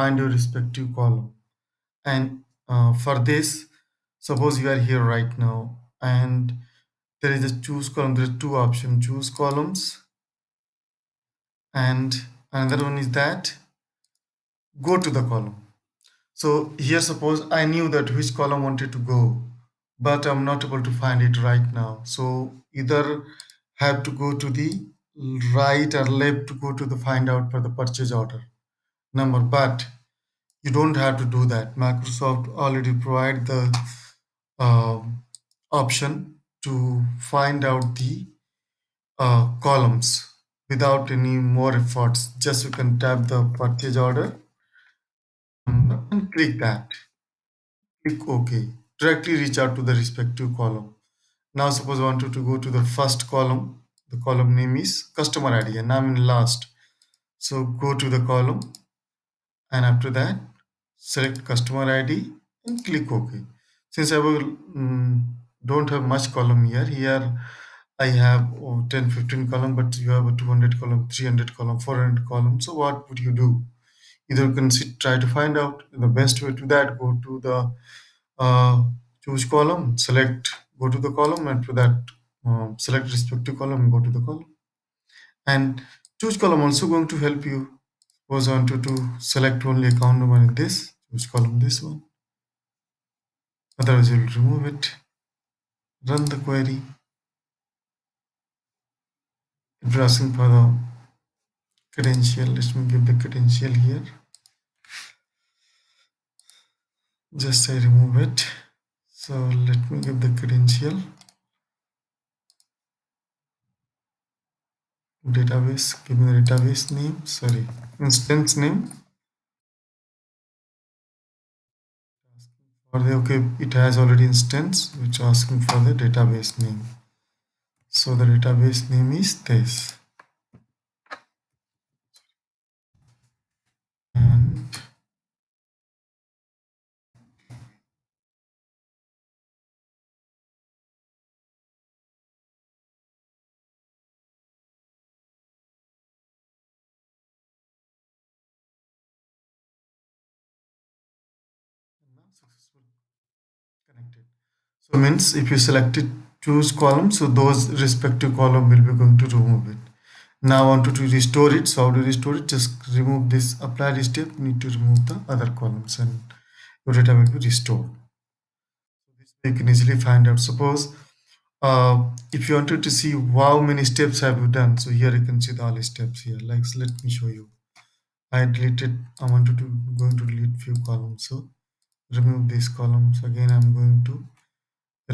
find your respective column. And for this, suppose you are here right now and there is a choose column. There are two options: choose columns, and another one is that go to the column. So here, suppose I knew that which column wanted to go, but I'm not able to find it right now. So either have to go to the right or left to go to the find out for the purchase order number. But you don't have to do that. Microsoft already provide the option to find out the columns without any more efforts. Just you can tap the purchase order and click that. Click OK. Directly reach out to the respective column. Now suppose I wanted to go to the first column. The column name is customer ID and I'm in last. So go to the column and after that select customer ID and click OK. Since I will don't have much column here I have 10 15 column, but you have a 200 column, 300 column, 400 column. So what would you do? Either you can try to find out the best way to that. Go to the uh, choose column, select, go to the column, and to that select respective column and go to the column. And choose column also going to help you. Was wanted to select only account number in this, choose column this one. Otherwise, you will remove it. Run the query. If you're asking for the credential, let me give the credential here. Just I remove it. So let me give the credential. Database, give me the database name, sorry, instance name. For the okay, it has already instance which asking for the database name. So the database name is this. And now successful connected. So means if you selected choose column, so those respective column will be going to remove it. Now I wanted to restore it. So how to restore it? Just remove this apply step. Need to remove the other columns and your data will be restored. So this way you can easily find out. Suppose if you wanted to see how many steps have you done, so here you can see the all steps here. Like so let me show you. I deleted. I wanted to going to delete few columns. So remove these columns again. I'm going to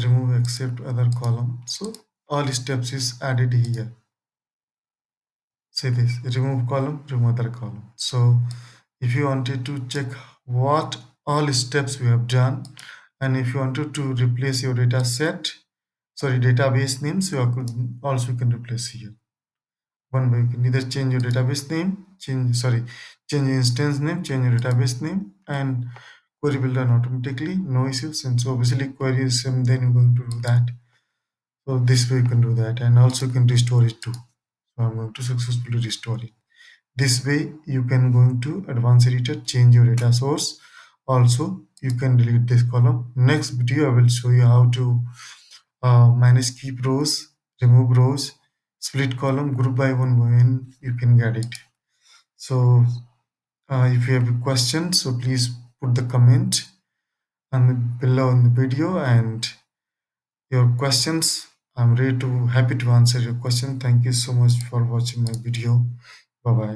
remove except other column. So all steps is added here. Say this remove column, remove other column. So if you wanted to check what all steps we have done, and if you wanted to replace your data set, sorry, database names, you could also you can replace here. One way you can either change your database name, change your instance name, change your database name, and query will run automatically, no issues. And so obviously query is same, then you're going to do that. So this way you can do that, and also you can restore it too. So I'm going to successfully restore it. This way you can go into advanced editor, change your data source. Also you can delete this column. Next video I will show you how to manage keep rows, remove rows, split column, group by one when you can get it. So if you have a question, so please put the comment and below in the video and your questions. I'm ready to happy to answer your question. Thank you so much for watching my video. Bye bye.